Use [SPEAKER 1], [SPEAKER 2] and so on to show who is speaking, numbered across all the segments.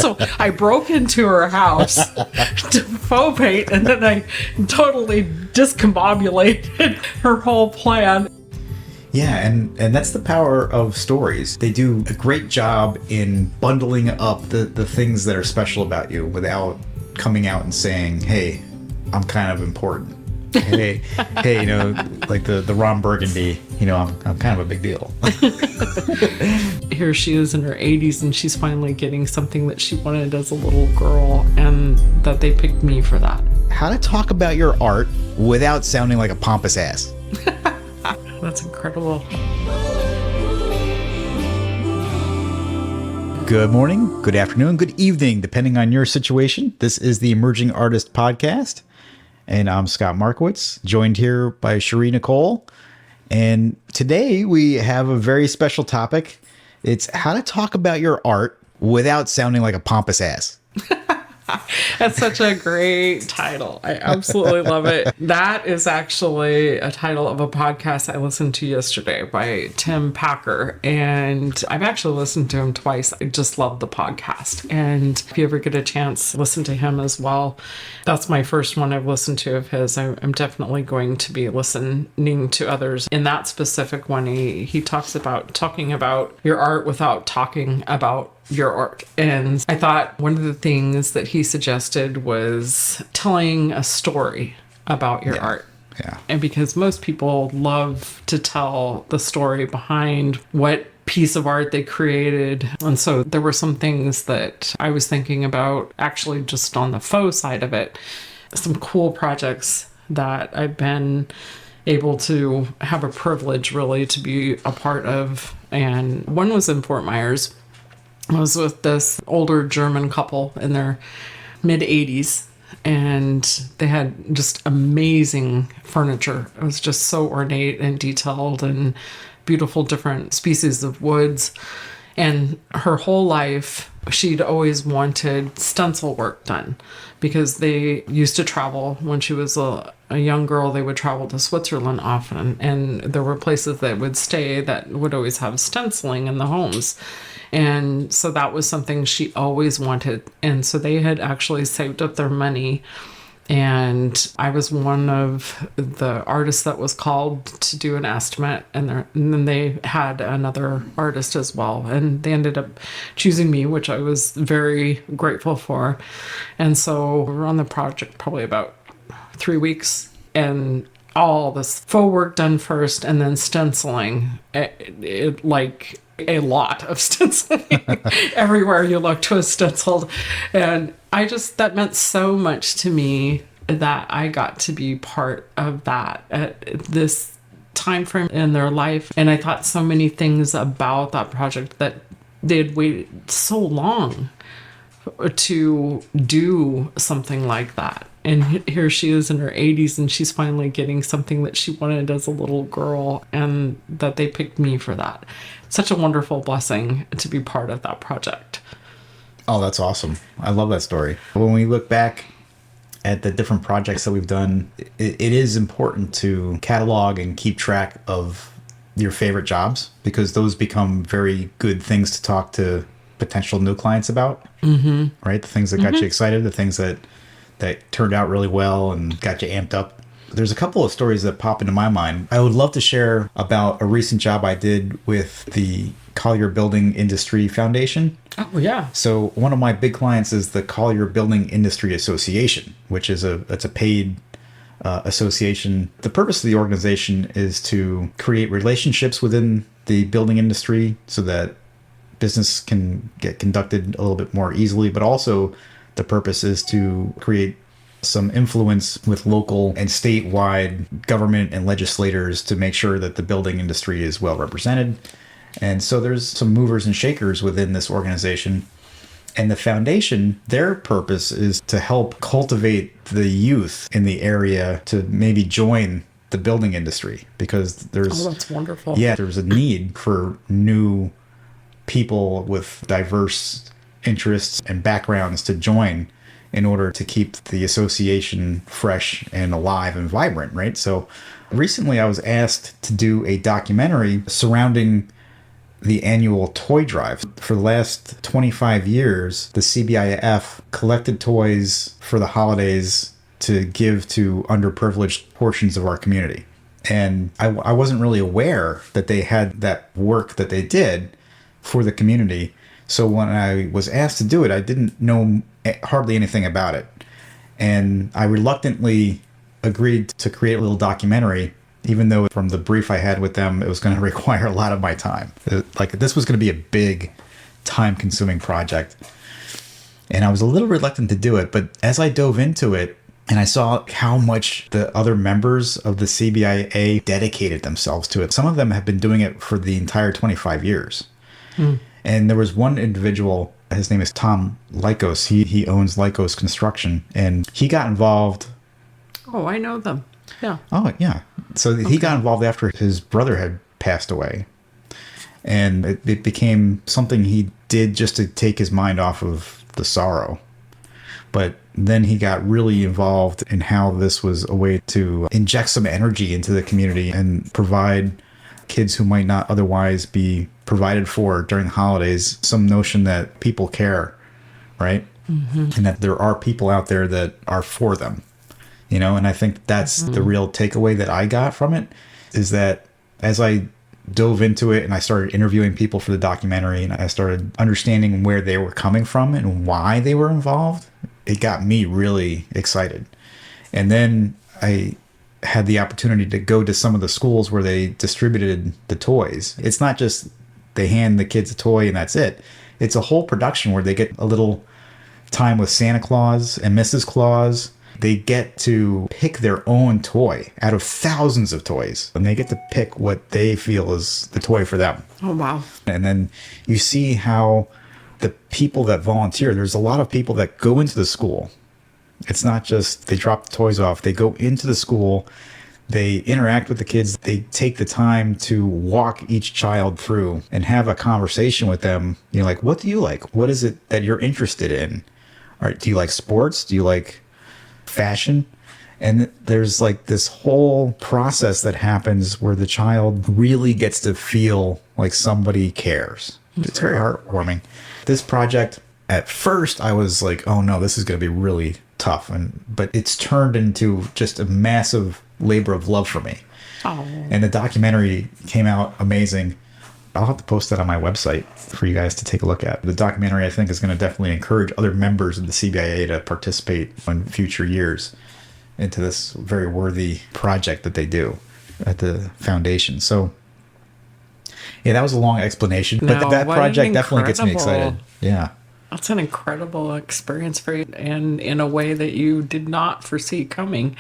[SPEAKER 1] So I broke into her house to faux paint, and then I totally discombobulated her whole plan.
[SPEAKER 2] Yeah, and that's the power of stories. They do a great job in bundling up the things that are special about you without coming out and saying, hey, I'm kind of important. Hey, you know, like the Ron Burgundy, you know, I'm kind of a big deal.
[SPEAKER 1] Here she is in her 80s, and she's finally getting something that she wanted as a little girl, and that they picked me for that.
[SPEAKER 2] How to talk about your art without sounding like a pompous ass.
[SPEAKER 1] That's incredible.
[SPEAKER 2] Good morning, good afternoon, good evening, depending on your situation. This is the Emerging Artist Podcast, and I'm Scott Markowitz, joined here by Shiree, Nichole. And today we have a very special topic. It's how to talk about your art without sounding like a pompous ass.
[SPEAKER 1] That's such a great title. I absolutely love it. That is actually a title of a podcast I listened to yesterday by Tim Packer, and I've actually listened to him twice. I just love the podcast, and if you ever get a chance, listen to him as well. That's my first one I've listened to of his. I'm definitely going to be listening to others. In that specific one, he talks about talking about your art without talking about your art. And I thought one of the things that he suggested was telling a story about your art.
[SPEAKER 2] Yeah.
[SPEAKER 1] And because most people love to tell the story behind what piece of art they created. And so there were some things that I was thinking about actually just on the faux side of it. Some cool projects that I've been able to have a privilege really to be a part of. And one was in Fort Myers. I was with this older German couple in their mid-80s, and they had just amazing furniture. It was just so ornate and detailed and beautiful different species of woods. And her whole life, she'd always wanted stencil work done because they used to travel. When she was a young girl, they would travel to Switzerland often, and there were places that would stay that would always have stenciling in the homes. And so that was something she always wanted. And so they had actually saved up their money. And I was one of the artists that was called to do an estimate. And then they had another artist as well. And they ended up choosing me, which I was very grateful for. And so we were on the project probably about 3 weeks. And all this faux work done first, and then stenciling. It like a lot of stenciling. Everywhere you looked was stenciled. And that meant so much to me that I got to be part of that at this time frame in their life. And I thought so many things about that project, that they'd waited so long to do something like that. And here she is in her 80s, and she's finally getting something that she wanted as a little girl, and that they picked me for that. Such a wonderful blessing to be part of that project.
[SPEAKER 2] Oh, that's awesome. I love that story. When we look back at the different projects that we've done, it is important to catalog and keep track of your favorite jobs, because those become very good things to talk to potential new clients about. Mm-hmm. Right? The things that got you excited, the things that turned out really well and got you amped up. There's a couple of stories that pop into my mind. I would love to share about a recent job I did with the Collier Building Industry Foundation.
[SPEAKER 1] Oh, yeah.
[SPEAKER 2] So one of my big clients is the Collier Building Industry Association, which is a paid association. The purpose of the organization is to create relationships within the building industry so that business can get conducted a little bit more easily, but also the purpose is to create some influence with local and statewide government and legislators to make sure that the building industry is well represented. And so there's some movers and shakers within this organization. And the foundation, their purpose is to help cultivate the youth in the area to maybe join the building industry, because there's...
[SPEAKER 1] Oh, that's wonderful.
[SPEAKER 2] Yeah, there's a need for new people with diverse interests and backgrounds to join in order to keep the association fresh and alive and vibrant, right? So recently I was asked to do a documentary surrounding the annual toy drive. For the last 25 years, the CBIF collected toys for the holidays to give to underprivileged portions of our community. And I wasn't really aware that they had that work that they did for the community. So when I was asked to do it, I didn't know hardly anything about it. And I reluctantly agreed to create a little documentary, even though from the brief I had with them, it was going to require a lot of my time. Like, this was going to be a big, time-consuming project. And I was a little reluctant to do it, but as I dove into it, and I saw how much the other members of the CBIA dedicated themselves to it. Some of them have been doing it for the entire 25 years. And there was one individual, his name is Tom Lycos. He owns Lycos Construction, and he got involved.
[SPEAKER 1] Oh, I know them. Yeah.
[SPEAKER 2] Oh, yeah. So he got involved after his brother had passed away. And it became something he did just to take his mind off of the sorrow. But then he got really involved in how this was a way to inject some energy into the community and provide kids who might not otherwise be provided for during the holidays some notion that people care, right? And that there are people out there that are for them, you know? And I think that's the real takeaway that I got from it, is that as I dove into it and I started interviewing people for the documentary and I started understanding where they were coming from and why they were involved, it got me really excited. And then I had the opportunity to go to some of the schools where they distributed the toys. It's not just they hand the kids a toy and that's it. It's a whole production where they get a little time with Santa Claus and Mrs. Claus. They get to pick their own toy out of thousands of toys, and they get to pick what they feel is the toy for them.
[SPEAKER 1] Oh, wow.
[SPEAKER 2] And then you see how the people that volunteer, there's a lot of people that go into the school. It's not just they drop the toys off. They go into the school. They interact with the kids. They take the time to walk each child through and have a conversation with them. You know, like, what do you like? What is it that you're interested in? Or do you like sports? Do you like fashion? And there's like this whole process that happens where the child really gets to feel like somebody cares. It's very heartwarming. This project, at first, I was like, oh no, this is going to be really tough. But it's turned into just a massive labor of love for me.
[SPEAKER 1] Oh.
[SPEAKER 2] And the documentary came out amazing. I'll have to post that on my website for you guys to take a look at. The documentary, I think, is going to definitely encourage other members of the CBIA to participate in future years into this very worthy project that they do at the foundation. So, yeah, that was a long explanation, but that project definitely gets me excited. Yeah.
[SPEAKER 1] That's an incredible experience for you, and in a way that you did not foresee coming.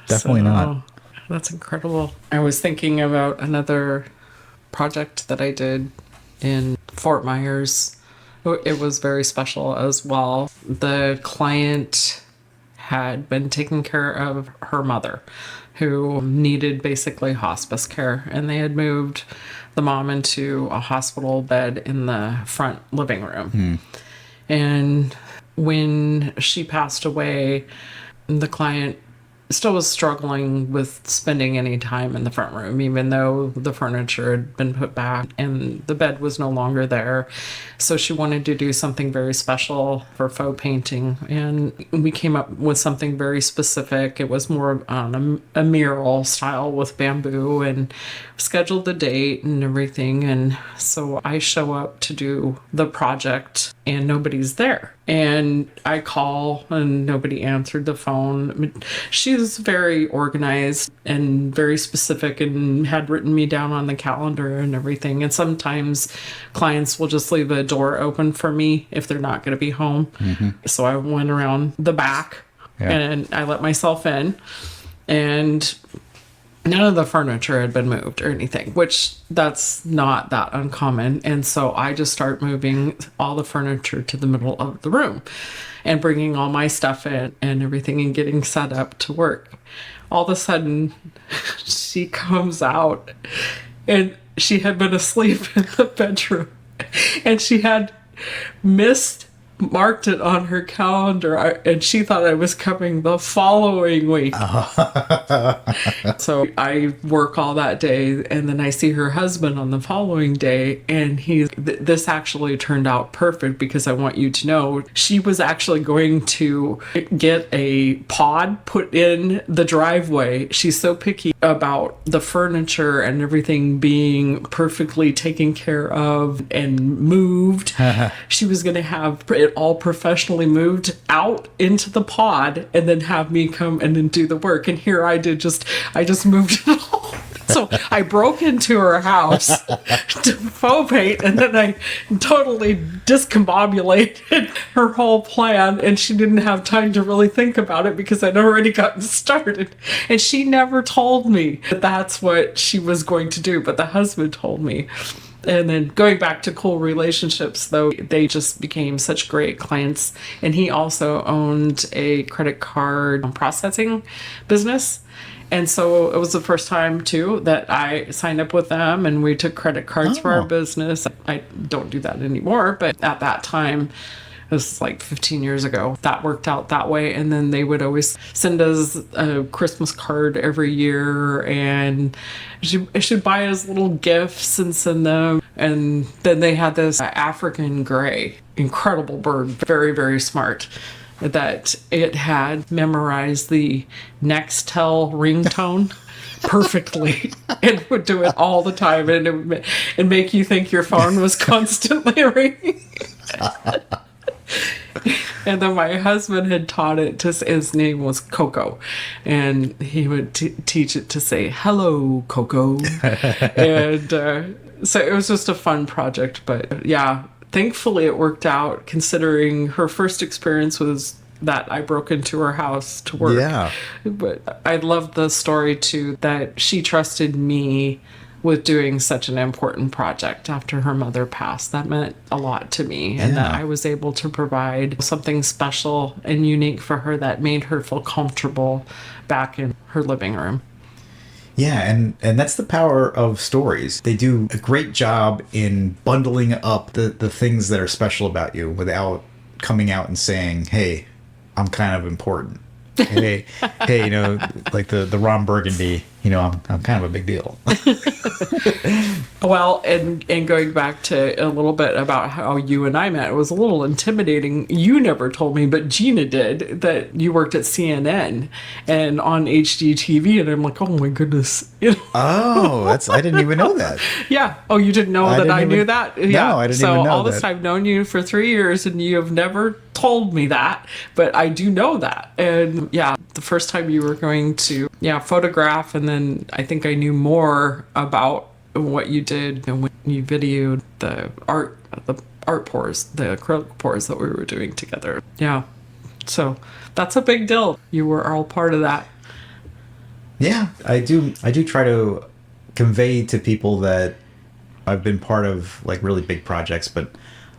[SPEAKER 2] Definitely not.
[SPEAKER 1] That's incredible. I was thinking about another project that I did in Fort Myers. It was very special as well. The client had been taking care of her mother, who needed basically hospice care, and they had moved the mom into a hospital bed in the front living room. And when she passed away, the client still was struggling with spending any time in the front room, even though the furniture had been put back and the bed was no longer there. So she wanted to do something very special for faux painting. And we came up with something very specific. It was more on a mural style with bamboo, and scheduled the date and everything. And so I show up to do the project and nobody's there. And I call and nobody answered the phone. She's very organized and very specific and had written me down on the calendar and everything. And sometimes clients will just leave a door open for me if they're not going to be home. So I went around the back and I let myself in, and none of the furniture had been moved or anything, which that's not that uncommon. And so I just start moving all the furniture to the middle of the room and bringing all my stuff in and everything and getting set up to work. All of a sudden, she comes out, and she had been asleep in the bedroom, and she had missed marked it on her calendar, and she thought I was coming the following week. So I work all that day, and then I see her husband on the following day, and this actually turned out perfect, because I want you to know she was actually going to get a pod put in the driveway. She's so picky about the furniture and everything being perfectly taken care of and moved. She was going to have it all professionally moved out into the pod, and then have me come and then do the work. And here I just moved it all. So I broke into her house to faux paint, and then I totally discombobulated her whole plan, and she didn't have time to really think about it because I'd already gotten started. And she never told me that that's what she was going to do, but the husband told me. And then going back to cool relationships, though, they just became such great clients. And he also owned a credit card processing business. And so it was the first time, too, that I signed up with them, and we took credit cards for our business. I don't do that anymore, but at that time, it was like 15 years ago, that worked out that way. And then they would always send us a Christmas card every year, and should buy us little gifts and send them. And then they had this African gray, incredible bird, very, very smart, that it had memorized the Nichole ringtone perfectly and would do it all the time, and it would make you think your phone was constantly ringing. And then my husband had taught it to, his name was Coco, and he would teach it to say, "Hello, Coco." And so it was just a fun project. But yeah, thankfully it worked out, considering her first experience was that I broke into her house to work.
[SPEAKER 2] Yeah.
[SPEAKER 1] But I love the story too, that she trusted me with doing such an important project after her mother passed. That meant a lot to me, and that I was able to provide something special and unique for her that made her feel comfortable back in her living room.
[SPEAKER 2] Yeah, and that's the power of stories. They do a great job in bundling up the things that are special about you without coming out and saying, "Hey, I'm kind of important." Hey, you know, like the Ron Burgundy, you know, I'm kind of a big deal.
[SPEAKER 1] Well, and going back to a little bit about how you and I met, it was a little intimidating. You never told me, but Gina did, that you worked at CNN and on HGTV, and I'm like, oh my goodness. You know?
[SPEAKER 2] Oh, I didn't even know that.
[SPEAKER 1] Yeah. Oh, you didn't know that I knew that? Yeah.
[SPEAKER 2] No, I didn't even know that.
[SPEAKER 1] So all this time, I've known you for 3 years, and you have never told me that, but I do know that. And yeah, the first time you were going to photograph, and then I think I knew more about what you did and when you videoed the art pours, the acrylic pours that we were doing together. Yeah. So that's a big deal. You were all part of that.
[SPEAKER 2] Yeah, I do try to convey to people that I've been part of like really big projects, but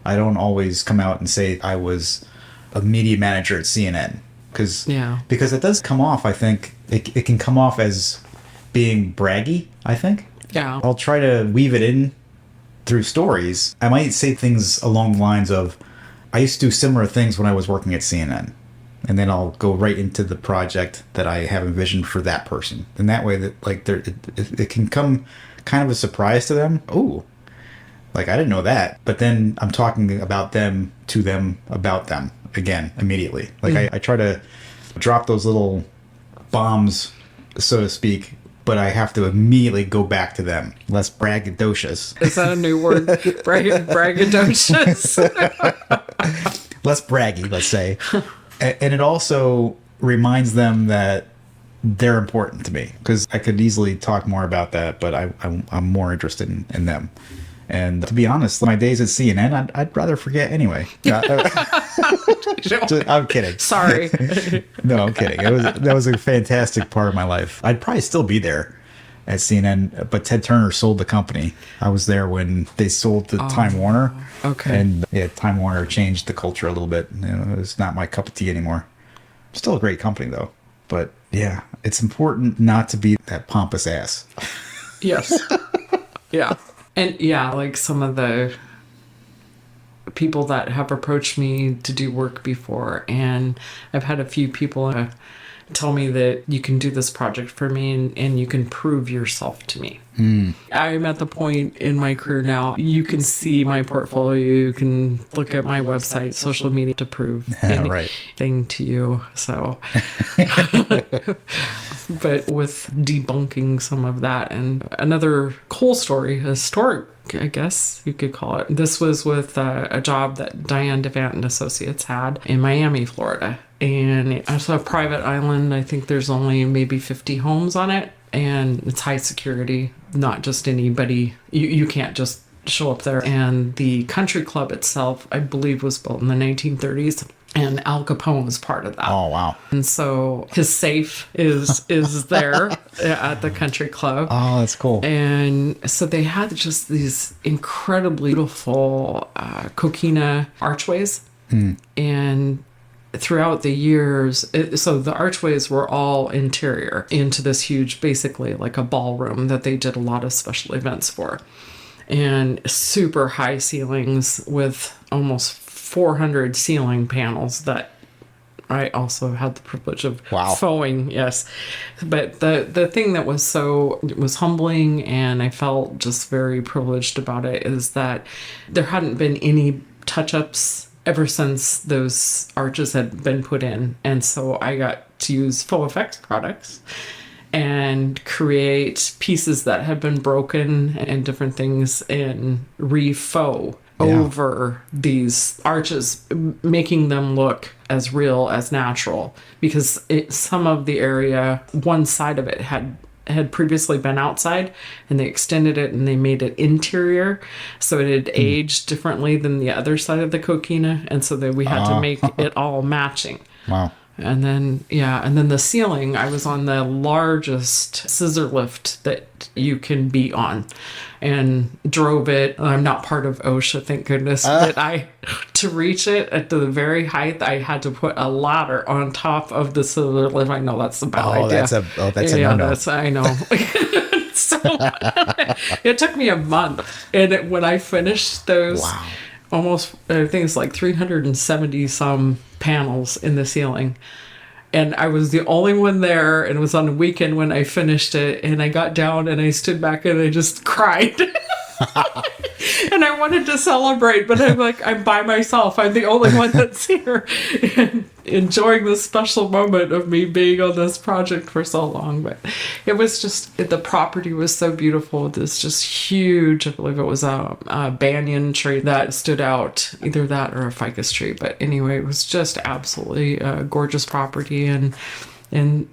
[SPEAKER 2] I don't always come out and say I was a media manager at CNN, because it does come off, I think it can come off as being braggy, I think.
[SPEAKER 1] Yeah.
[SPEAKER 2] I'll try to weave it in through stories. I might say things along the lines of, I used to do similar things when I was working at CNN. And then I'll go right into the project that I have envisioned for that person. And that way, that like it can come kind of a surprise to them. Oh, like I didn't know that. But then I'm talking about them to them about them again immediately. Like I try to drop those little bombs, so to speak, but I have to immediately go back to them. Less braggadocious.
[SPEAKER 1] Is that a new word? Braggadocious?
[SPEAKER 2] Less braggy, let's say. And it also reminds them that they're important to me, because I could easily talk more about that, but I'm more interested in them. And to be honest, my days at CNN, I'd rather forget anyway. I'm kidding.
[SPEAKER 1] Sorry.
[SPEAKER 2] No, I'm kidding. That was a fantastic part of my life. I'd probably still be there at CNN, but Ted Turner sold the company. I was there when they sold to Time Warner.
[SPEAKER 1] Okay.
[SPEAKER 2] And yeah, Time Warner changed the culture a little bit. You know, it's not my cup of tea anymore. Still a great company though. But yeah, it's important not to be that pompous ass.
[SPEAKER 1] Yes. Yeah. And yeah, like some of the people that have approached me to do work before, and I've had a few people tell me that you can do this project for me and you can prove yourself to me. I'm at the point in my career now, you can see my portfolio, you can look at my website, social media to prove anything to you. So, but with debunking some of that, and another cool story, historic, I guess you could call it. This was with a job that Diane DeVant and Associates had in Miami, Florida. And it's a private island. I think there's only maybe 50 homes on it. And it's high security, not just anybody. You can't just show up there. And the country club itself, I believe, was built in the 1930s. And Al Capone was part of that.
[SPEAKER 2] Oh, wow.
[SPEAKER 1] And so his safe is there at the country club.
[SPEAKER 2] Oh, that's cool.
[SPEAKER 1] And so they had just these incredibly beautiful coquina archways. And throughout the years, so the archways were all interior into this huge, basically like a ballroom that they did a lot of special events for. And super high ceilings with almost 400 ceiling panels that I also had the privilege of fauxing, yes. But the thing that was was humbling, and I felt just very privileged about it, is that there hadn't been any touch-ups ever since those arches had been put in. And so I got to use faux effects products and create pieces that had been broken and different things and re-faux over these arches, making them look as real as natural, because some of the area, one side of it had previously been outside, and they extended it and they made it interior, so it had aged differently than the other side of the coquina, and so that we had to make it all matching.
[SPEAKER 2] Wow.
[SPEAKER 1] And then the ceiling, I was on the largest scissor lift that you can be on, and drove it. I'm not part of OSHA, thank goodness, but to reach it at the very height, I had to put a ladder on top of the scissor lift. I know that's a bad idea.
[SPEAKER 2] That's a no-no.
[SPEAKER 1] I know. So it took me a month, and when I finished those, almost, I think it's like 370 some panels in the ceiling, and I was the only one there, and it was on a weekend when I finished it, and I got down and I stood back and I just cried. And I wanted to celebrate, but I'm like, I'm by myself. I'm the only one that's here and enjoying this special moment of me being on this project for so long. But it was just, the property was so beautiful. This just huge, I believe it was a banyan tree that stood out, either that or a ficus tree. But anyway, it was just absolutely a gorgeous property, and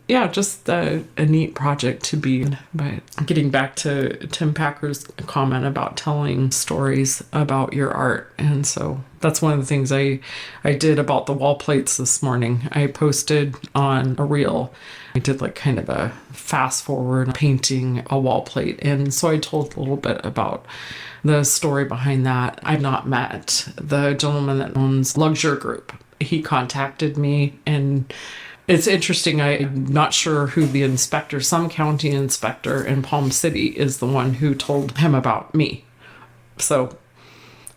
[SPEAKER 1] yeah, just a neat project to be in. But getting back to Tim Packer's comment about telling stories about your art. And so that's one of the things I did about the wall plates this morning. I posted on a reel. I did like kind of a fast forward painting a wall plate. And so I told a little bit about the story behind that. I've not met the gentleman that owns Luxury Group. He contacted me, and it's interesting. I'm not sure who the inspector, some county inspector in Palm City, is the one who told him about me. So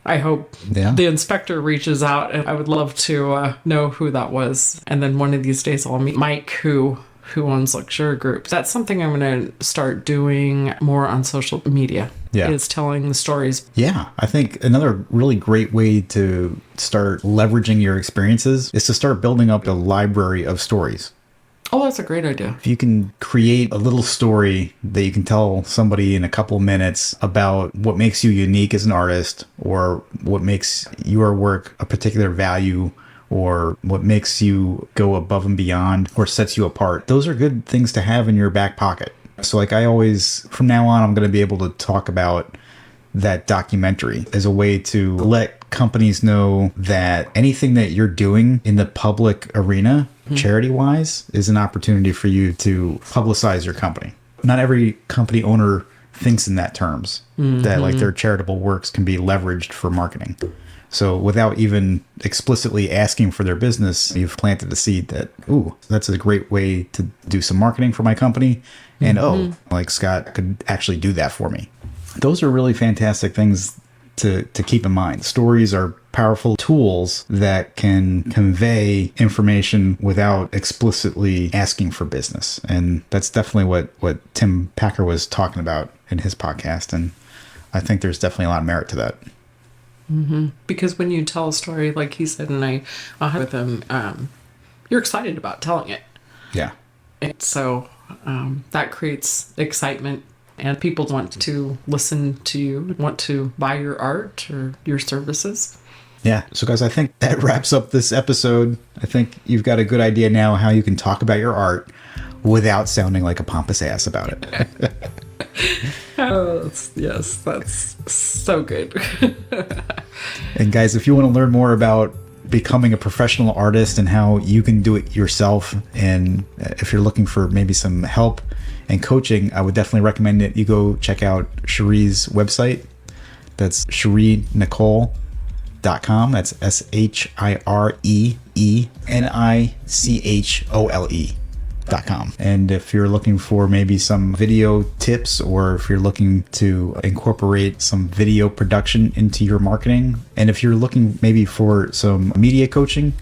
[SPEAKER 1] I hope the inspector reaches out, and I would love to know who that was. And then one of these days I'll meet Mike, who owns Luxury Group. That's something I'm going to start doing more on social media. Is telling the stories. Yeah,
[SPEAKER 2] I think another really great way to start leveraging your experiences is to start building up a library of stories.
[SPEAKER 1] Oh, that's a great idea.
[SPEAKER 2] If you can create a little story that you can tell somebody in a couple minutes about what makes you unique as an artist, or what makes your work a particular value, or what makes you go above and beyond or sets you apart, those are good things to have in your back pocket. So like I always, from now on, I'm going to be able to talk about that documentary as a way to let companies know that anything that you're doing in the public arena, charity-wise, is an opportunity for you to publicize your company. Not every company owner thinks in that terms, that like their charitable works can be leveraged for marketing. So without even explicitly asking for their business, you've planted the seed that, ooh, that's a great way to do some marketing for my company. And like Scott could actually do that for me. Those are really fantastic things to keep in mind. Stories are powerful tools that can convey information without explicitly asking for business. And that's definitely what Tim Packer was talking about in his podcast. And I think there's definitely a lot of merit to that.
[SPEAKER 1] Mm-hmm. Because when you tell a story, like he said, and I had with him, you're excited about telling it.
[SPEAKER 2] Yeah.
[SPEAKER 1] And so that creates excitement, and people want to listen to you, want to buy your art or your services.
[SPEAKER 2] Yeah. So guys, I think that wraps up this episode. I think you've got a good idea now how you can talk about your art without sounding like a pompous ass about it.
[SPEAKER 1] Oh, yes, that's so good.
[SPEAKER 2] And guys, if you want to learn more about becoming a professional artist and how you can do it yourself, and if you're looking for maybe some help and coaching, I would definitely recommend that you go check out Shiree's website. That's ShireeNichole.com. That's ShireeNichole.com. And if you're looking for maybe some video tips, or if you're looking to incorporate some video production into your marketing, and if you're looking maybe for some media coaching,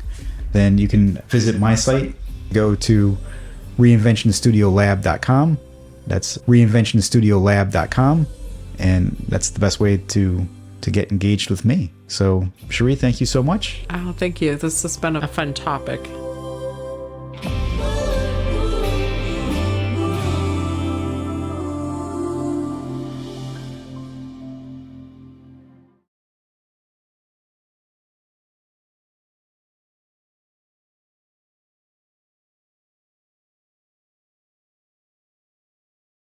[SPEAKER 2] then you can visit my site. Go to reinventionstudiolab.com. That's reinventionstudiolab.com. And that's the best way to get engaged with me. So, Shiree, thank you so much.
[SPEAKER 1] Oh, thank you. This has been a fun topic.